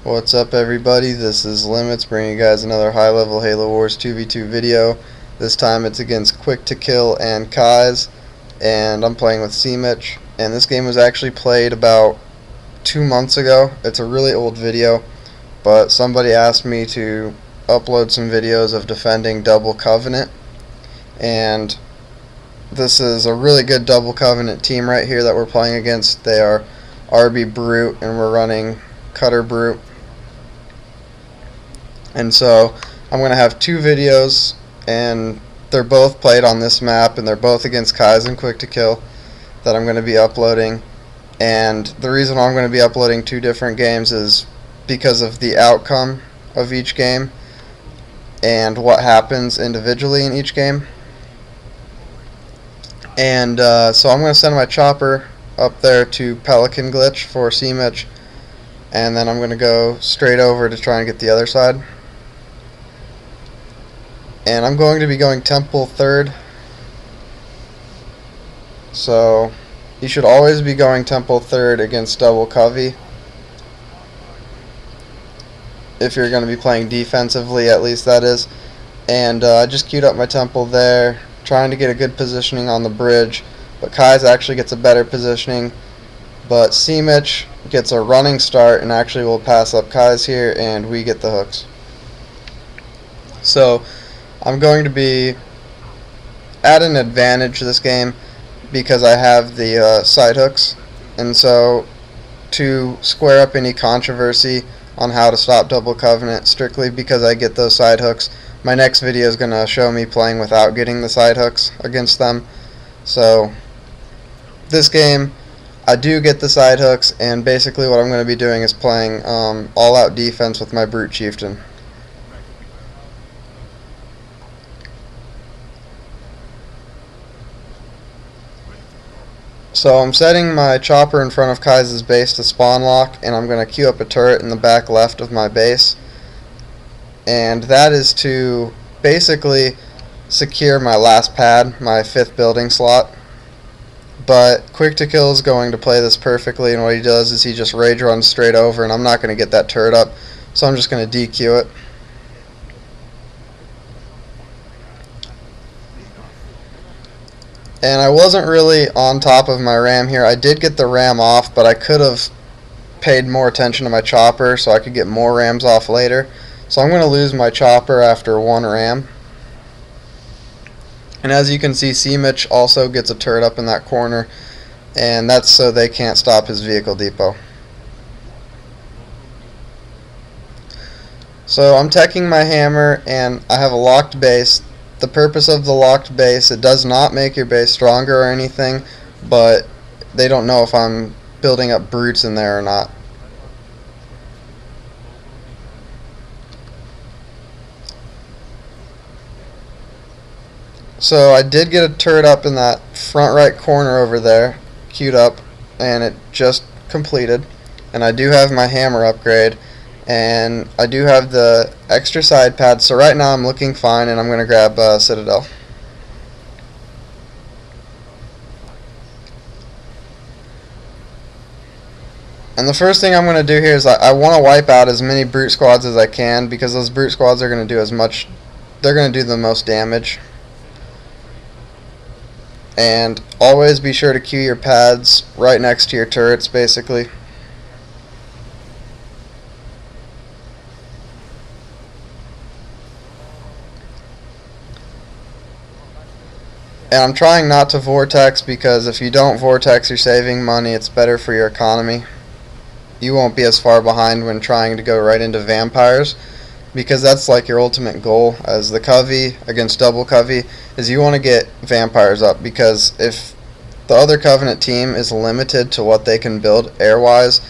What's up, everybody? This is Limitz bringing you guys another high-level Halo Wars 2v2 video. This time it's against Quick to Kill and Kihz, and I'm playing with Mitch. And this game was actually played about 2 months ago. It's a really old video, but somebody asked me to upload some videos of defending Double Covenant, and this is a really good Double Covenant team right here that we're playing against. They are RB Brute, and we're running Cutter Brute. And so I'm going to have two videos, and they're both played on this map, and they're both against Kihz and Quick to Kill that I'm going to be uploading. And the reason why I'm going to be uploading two different games is because of the outcome of each game and what happens individually in each game. And so I'm going to send my chopper up there to Pelican Glitch for Mitch, and then I'm going to go straight over to try and get the other side. And I'm going to be going Temple 3rd, so you should always be going Temple 3rd against Double Covey if you're going to be playing defensively, at least that is. And I just queued up my Temple there, trying to get a good positioning on the bridge, but Kihz actually gets a better positioning, but Mitch gets a running start and actually will pass up Kihz here, and we get the hooks. So I'm going to be at an advantage this game because I have the side hooks, and so to square up any controversy on how to stop Double Covenant strictly because I get those side hooks, my next video is going to show me playing without getting the side hooks against them. So this game I do get the side hooks, and basically what I'm going to be doing is playing all-out defense with my Brute Chieftain. So I'm setting my chopper in front of Kihz's base to spawn lock, and I'm going to queue up a turret in the back left of my base. And that is to basically secure my last pad, my 5th building slot. But Quick to Kill is going to play this perfectly, and what he does is he just rage runs straight over, and I'm not going to get that turret up, so I'm just going to DQ it. And I wasn't really on top of my ram here. I did get the ram off, but I could have paid more attention to my chopper so I could get more rams off later. So I'm going to lose my chopper after one ram. And as you can see, Mitch also gets a turret up in that corner, and that's so they can't stop his vehicle depot. So I'm teching my hammer, and I have a locked base. The purpose of the locked base, it does not make your base stronger or anything, but they don't know if I'm building up brutes in there or not. So I did get a turret up in that front right corner over there, queued up, and it just completed. And I do have my hammer upgrade, and I do have the extra side pad, so right now I'm looking fine, and I'm going to grab Citadel. And the first thing I'm going to do here is I want to wipe out as many brute squads as I can, because those brute squads are going to do they're going to do the most damage. And always be sure to queue your pads right next to your turrets, basically. And I'm trying not to vortex, because if you don't vortex, you're saving money. It's better for your economy. You won't be as far behind when trying to go right into vampires, because that's like your ultimate goal as the Covey against Double Covey, is you want to get vampires up, because if the other Covenant team is limited to what they can build air-wise,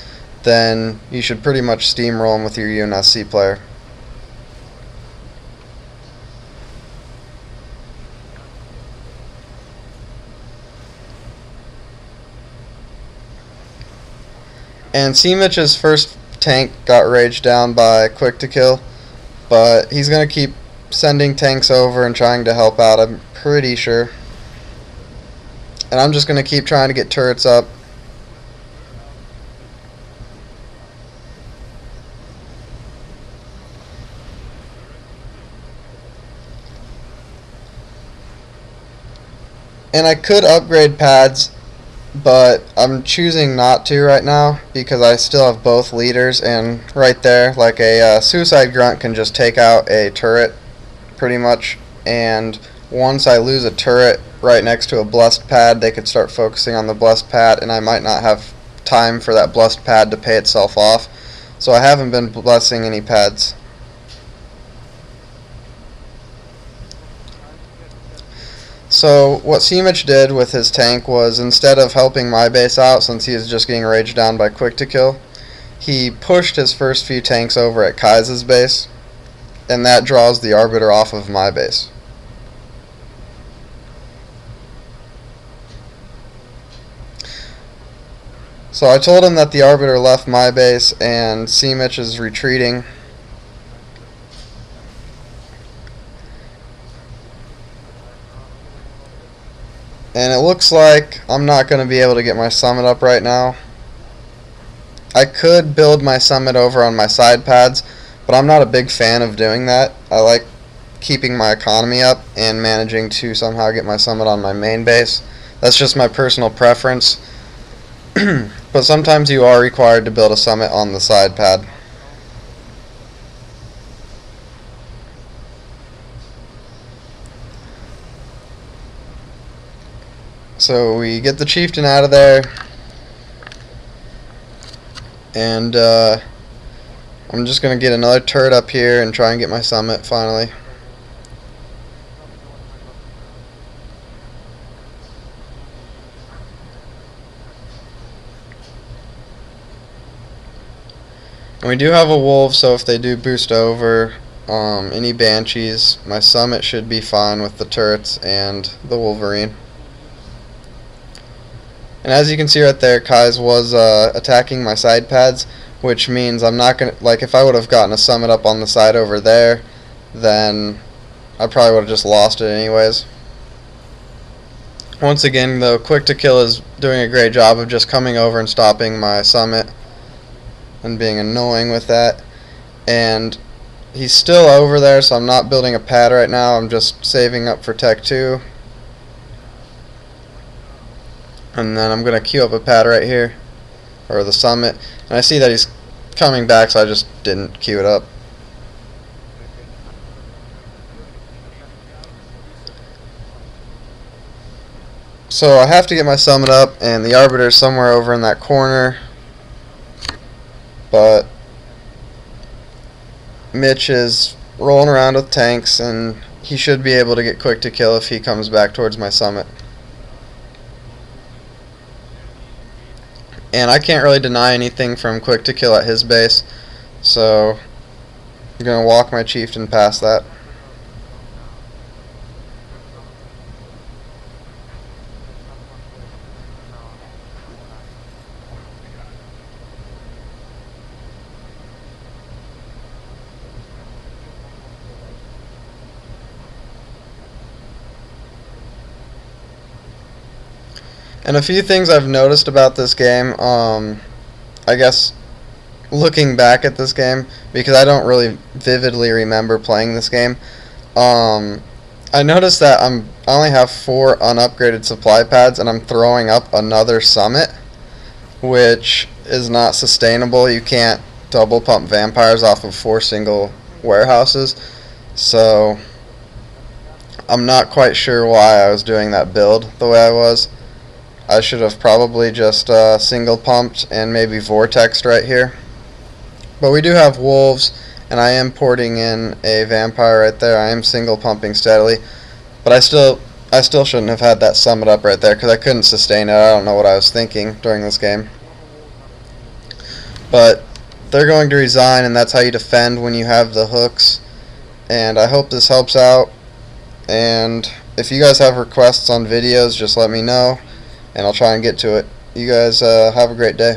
then you should pretty much steamroll them with your UNSC player. And Mitch's first tank got raged down by Quick to Kill, but he's going to keep sending tanks over and trying to help out, I'm pretty sure. And I'm just going to keep trying to get turrets up. And I could upgrade pads, but I'm choosing not to right now because I still have both leaders, and right there, like a suicide grunt can just take out a turret pretty much, and once I lose a turret right next to a blessed pad, they could start focusing on the blessed pad, and I might not have time for that blessed pad to pay itself off. So I haven't been blessing any pads. So what Mitch did with his tank was, instead of helping my base out, since he was just getting raged down by quick to kill, he pushed his first few tanks over at Kihz's base, and that draws the Arbiter off of my base. So I told him that the Arbiter left my base and Mitch is retreating. And it looks like I'm not going to be able to get my summit up right now. I could build my summit over on my side pads, but I'm not a big fan of doing that. I like keeping my economy up and managing to somehow get my summit on my main base. That's just my personal preference. But sometimes you are required to build a summit on the side pad. So we get the chieftain out of there, and I'm just going to get another turret up here and try and get my summit finally. And we do have a wolf, so if they do boost over any banshees, my summit should be fine with the turrets and the wolverine. And as you can see right there, Kihz was attacking my side pads, which means I'm not gonna, like, if I would have gotten a summit up on the side over there, then I probably would have just lost it anyways. Once again, though, quick to kill is doing a great job of just coming over and stopping my summit and being annoying with that. And he's still over there, so I'm not building a pad right now. I'm just saving up for Tech 2. And then I'm going to queue up a pad right here, or the summit. And I see that he's coming back, so I just didn't queue it up. So I have to get my summit up, and the Arbiter is somewhere over in that corner. But Mitch is rolling around with tanks, and he should be able to get quick to kill if he comes back towards my summit. And I can't really deny anything from quick to kill at his base, so I'm going to walk my chieftain past that. And a few things I've noticed about this game, I guess looking back at this game, because I don't really vividly remember playing this game, I noticed that I only have 4 unupgraded supply pads, and I'm throwing up another summit, which is not sustainable. You can't double pump vampires off of 4 single warehouses, so I'm not quite sure why I was doing that build the way I was. I should have probably just single pumped and maybe vortexed right here. But we do have wolves, and I am porting in a vampire right there. I am single pumping steadily, but I still shouldn't have had that summit up right there because I couldn't sustain it. I don't know what I was thinking during this game. But they're going to resign, and that's how you defend when you have the hooks. And I hope this helps out. And if you guys have requests on videos, just let me know, and I'll try and get to it. You guys have a great day.